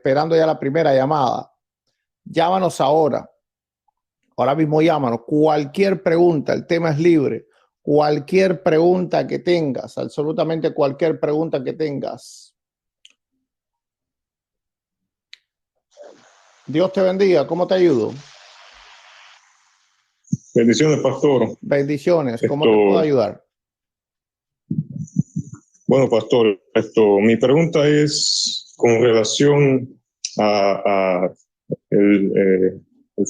esperando ya la primera llamada. Llámanos ahora. Ahora mismo llámanos. Cualquier pregunta, el tema es libre. Cualquier pregunta que tengas, absolutamente cualquier pregunta que tengas. Dios te bendiga. ¿Cómo te ayudo? Bendiciones, pastor. Bendiciones. ¿Cómo te puedo ayudar? Bueno, pastor, mi pregunta es con relación a el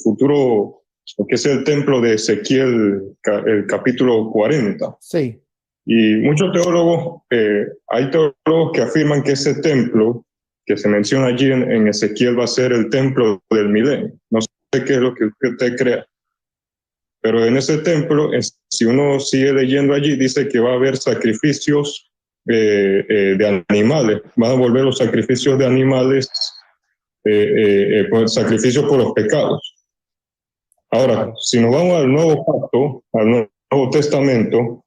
futuro, lo que es el templo de Ezequiel, el capítulo 40. Sí. Y muchos teólogos, hay teólogos que afirman que ese templo que se menciona allí en Ezequiel va a ser el templo del milenio. No sé qué es lo que usted crea. Pero en ese templo, si uno sigue leyendo allí, dice que va a haber sacrificios de animales. Van a volver los sacrificios de animales, sacrificios por los pecados. Ahora, si nos vamos al Nuevo Pacto, al Nuevo Testamento,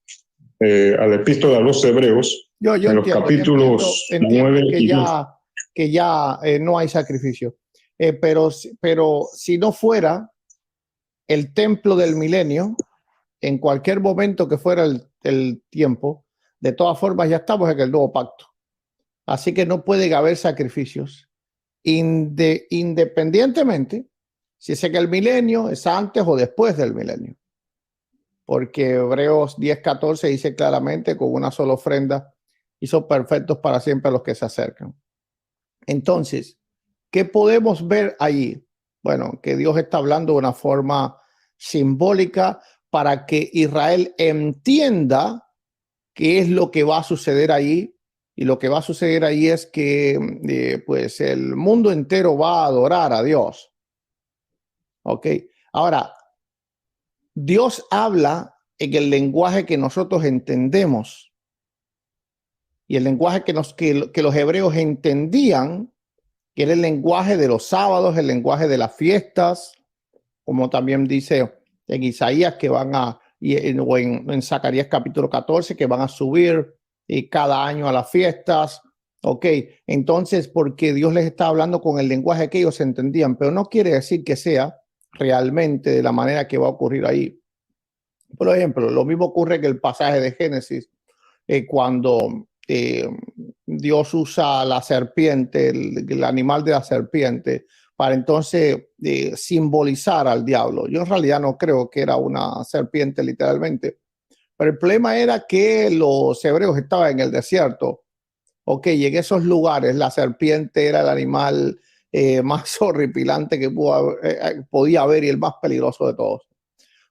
a la Epístola a los Hebreos, yo en los capítulos 9 y 10. Que ya no hay sacrificio. Pero si no fuera el templo del milenio, en cualquier momento que fuera el tiempo, de todas formas ya estamos en el nuevo pacto. Así que no puede haber sacrificios. Independientemente si es que el milenio es antes o después del milenio. Porque Hebreos 10:14 dice claramente, con una sola ofrenda hizo perfectos para siempre a los que se acercan. Entonces, ¿qué podemos ver allí? Bueno, que Dios está hablando de una forma simbólica para que Israel entienda qué es lo que va a suceder allí. Y lo que va a suceder ahí es que pues el mundo entero va a adorar a Dios. Ok. Ahora, Dios habla en el lenguaje que nosotros entendemos. Y el lenguaje que los hebreos entendían, que era el lenguaje de los sábados, el lenguaje de las fiestas, como también dice en Isaías que van a, o en Zacarías capítulo 14, que van a subir cada año a las fiestas. Ok, entonces porque Dios les está hablando con el lenguaje que ellos entendían, pero no quiere decir que sea realmente de la manera que va a ocurrir ahí. Por ejemplo, lo mismo ocurre en el pasaje de Génesis, cuando Dios usa la serpiente, el animal de la serpiente, para entonces simbolizar al diablo. Yo en realidad no creo que era una serpiente literalmente, pero el problema era que los hebreos estaban en el desierto. Ok, y en esos lugares la serpiente era el animal más horripilante que podía haber y el más peligroso de todos.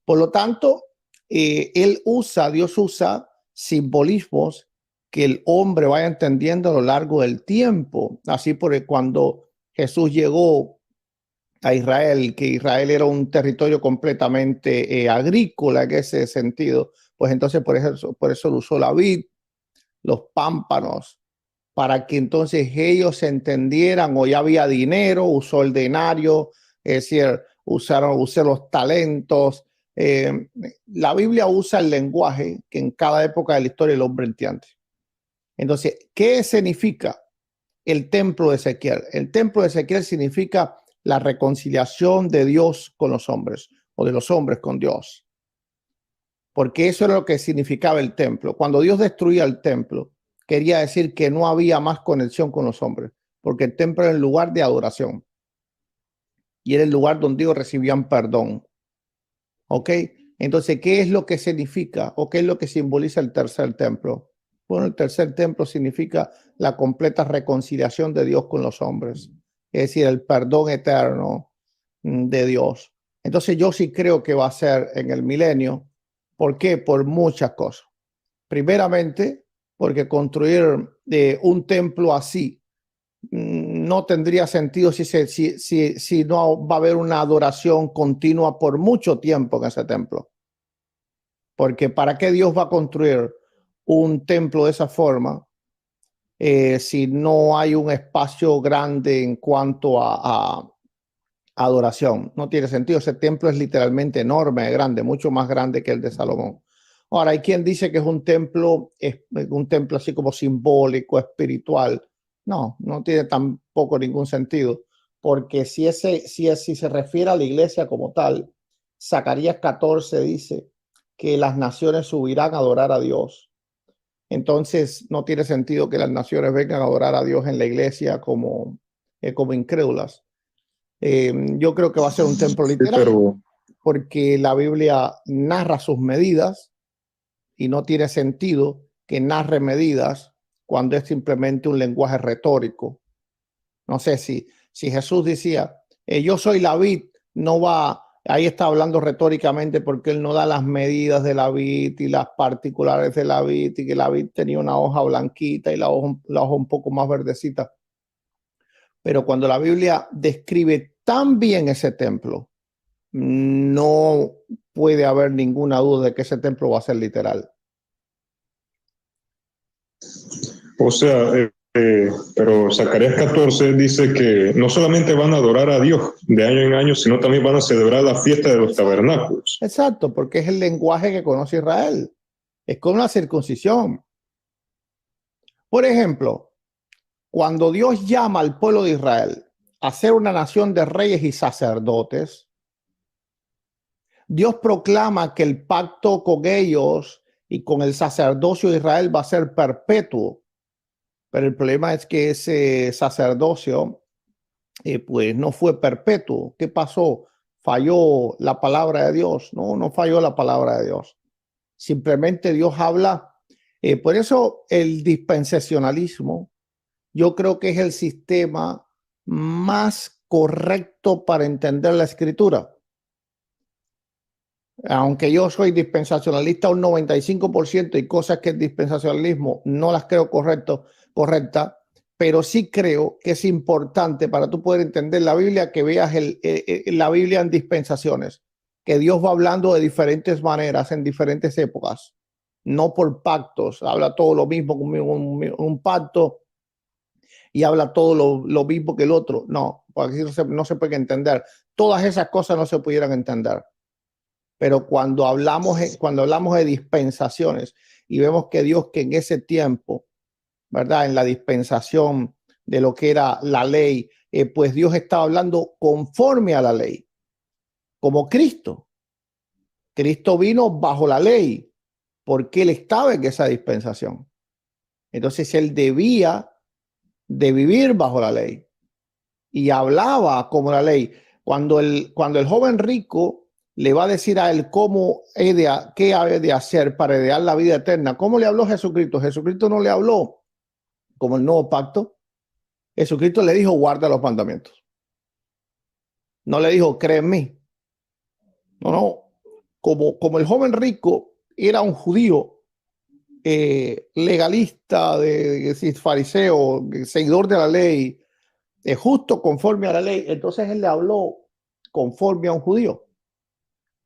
Por lo tanto, Dios usa simbolismos que el hombre vaya entendiendo a lo largo del tiempo. Así porque cuando Jesús llegó a Israel, que Israel era un territorio completamente agrícola en ese sentido, pues entonces por eso lo usó la vid, los pámpanos, para que entonces ellos entendieran, o ya había dinero, usó el denario, es decir, usó los talentos. La Biblia usa el lenguaje que en cada época de la historia el hombre entiende. Entonces, ¿qué significa el templo de Ezequiel? El templo de Ezequiel significa la reconciliación de Dios con los hombres, o de los hombres con Dios. Porque eso era lo que significaba el templo. Cuando Dios destruía el templo, quería decir que no había más conexión con los hombres, porque el templo era el lugar de adoración y era el lugar donde ellos recibían perdón. ¿Ok? Entonces, ¿qué es lo que significa o qué es lo que simboliza el tercer templo? Bueno, el tercer templo significa la completa reconciliación de Dios con los hombres, es decir, el perdón eterno de Dios. Entonces, yo sí creo que va a ser en el milenio. ¿Por qué? Por muchas cosas. Primeramente, porque construir un templo así no tendría sentido si no va a haber una adoración continua por mucho tiempo en ese templo. Porque ¿para qué Dios va a construir un templo de esa forma si no hay un espacio grande en cuanto a adoración? No tiene sentido. Ese templo es literalmente enorme, grande, mucho más grande que el de Salomón. Ahora, hay quien dice que es un templo así como simbólico, espiritual. No, no tiene tampoco ningún sentido, porque si se refiere a la iglesia como tal, Zacarías 14 dice que las naciones subirán a adorar a Dios. Entonces no tiene sentido que las naciones vengan a adorar a Dios en la iglesia como incrédulas. Yo creo que va a ser un templo literal, pero porque la Biblia narra sus medidas y no tiene sentido que narre medidas cuando es simplemente un lenguaje retórico. No sé si Jesús decía, yo soy la vid, no va, ahí está hablando retóricamente porque él no da las medidas de la vid y las particulares de la vid, y que la vid tenía una hoja blanquita y la hoja un poco más verdecita. Pero cuando la Biblia describe tan bien ese templo, no puede haber ninguna duda de que ese templo va a ser literal. O sea, pero Zacarías 14 dice que no solamente van a adorar a Dios de año en año, sino también van a celebrar la fiesta de los tabernáculos. Exacto, porque es el lenguaje que conoce Israel. Es como una circuncisión. Por ejemplo, cuando Dios llama al pueblo de Israel a ser una nación de reyes y sacerdotes, Dios proclama que el pacto con ellos y con el sacerdocio de Israel va a ser perpetuo. Pero el problema es que ese sacerdocio pues no fue perpetuo. ¿Qué pasó? ¿Falló la palabra de Dios? No, no falló la palabra de Dios. Simplemente Dios habla. Por eso el dispensacionalismo, yo creo que es el sistema más correcto para entender la escritura. Aunque yo soy dispensacionalista un 95% y cosas que el dispensacionalismo no las creo correctas, pero sí creo que es importante para tú poder entender la Biblia que veas la Biblia en dispensaciones, que Dios va hablando de diferentes maneras en diferentes épocas, no por pactos. Habla todo lo mismo con un pacto y habla todo lo mismo que el otro. No, porque no se puede entender. Todas esas cosas no se pudieran entender. Pero cuando hablamos de dispensaciones y vemos que Dios, que en ese tiempo, ¿verdad? En la dispensación de lo que era la ley, pues Dios estaba hablando conforme a la ley, como Cristo. Cristo vino bajo la ley porque él estaba en esa dispensación. Entonces él debía de vivir bajo la ley y hablaba como la ley. Cuando el joven rico le va a decir a él qué ha de hacer para heredar la vida eterna, ¿cómo le habló Jesucristo? Jesucristo no le habló como el nuevo pacto. Jesucristo le dijo, guarda los mandamientos. No le dijo, cree en mí. No. Como el joven rico era un judío legalista, fariseo, seguidor de la ley, justo conforme a la ley, entonces él le habló conforme a un judío.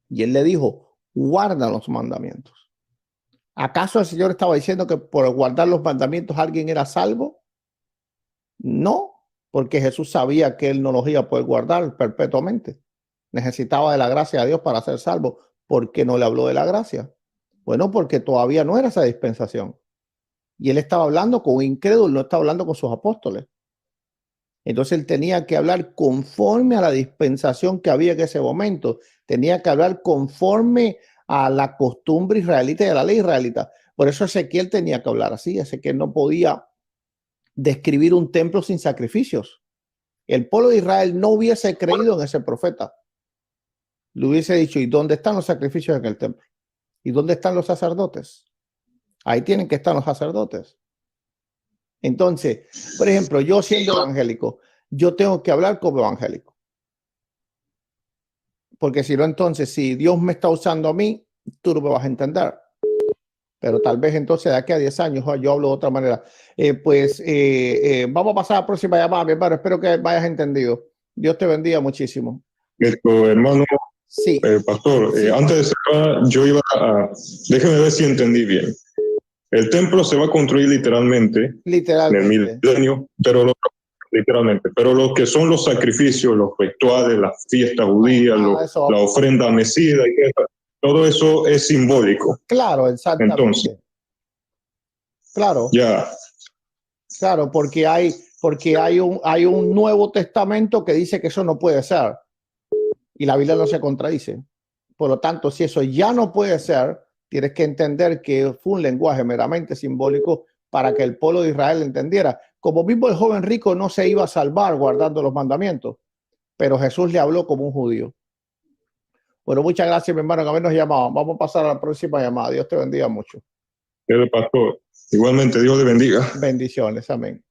Y él le dijo, guarda los mandamientos. ¿Acaso el Señor estaba diciendo que por guardar los mandamientos alguien era salvo? No, porque Jesús sabía que él no los iba a poder guardar perpetuamente. Necesitaba de la gracia de Dios para ser salvo. ¿Por qué no le habló de la gracia? Bueno, porque todavía no era esa dispensación. Y él estaba hablando con un incrédulo, no estaba hablando con sus apóstoles. Entonces él tenía que hablar conforme a la dispensación que había en ese momento. Tenía que hablar conforme a la costumbre israelita y a la ley israelita. Por eso Ezequiel tenía que hablar así. Ezequiel no podía describir un templo sin sacrificios. El pueblo de Israel no hubiese creído en ese profeta. Le hubiese dicho, ¿y dónde están los sacrificios en el templo? ¿Y dónde están los sacerdotes? Ahí tienen que estar los sacerdotes. Entonces, por ejemplo, yo siendo evangélico, yo tengo que hablar como evangélico. Porque si no, entonces, si Dios me está usando a mí, tú no me vas a entender. Pero tal vez entonces de aquí a 10 años yo hablo de otra manera. Vamos a pasar a la próxima llamada, mi hermano. Espero que hayas entendido. Dios te bendiga muchísimo. Hermano, sí. Pastor, sí. Antes de cerrar, déjeme ver si entendí bien. El templo se va a construir literalmente. En el milenio, pero lo que son los sacrificios, los rituales, las fiestas judías, la ofrenda mecida, todo eso es simbólico. Claro, exactamente. Entonces, claro. Ya. Claro, porque hay porque hay un Nuevo Testamento que dice que eso no puede ser y la Biblia no se contradice. Por lo tanto, si eso ya no puede ser, tienes que entender que fue un lenguaje meramente simbólico para que el pueblo de Israel entendiera. Como mismo el joven rico no se iba a salvar guardando los mandamientos, pero Jesús le habló como un judío. Bueno, muchas gracias, mi hermano, que a mí nos llamaban. Vamos a pasar a la próxima llamada. Dios te bendiga mucho. Pastor, igualmente, Dios le bendiga. Bendiciones, amén.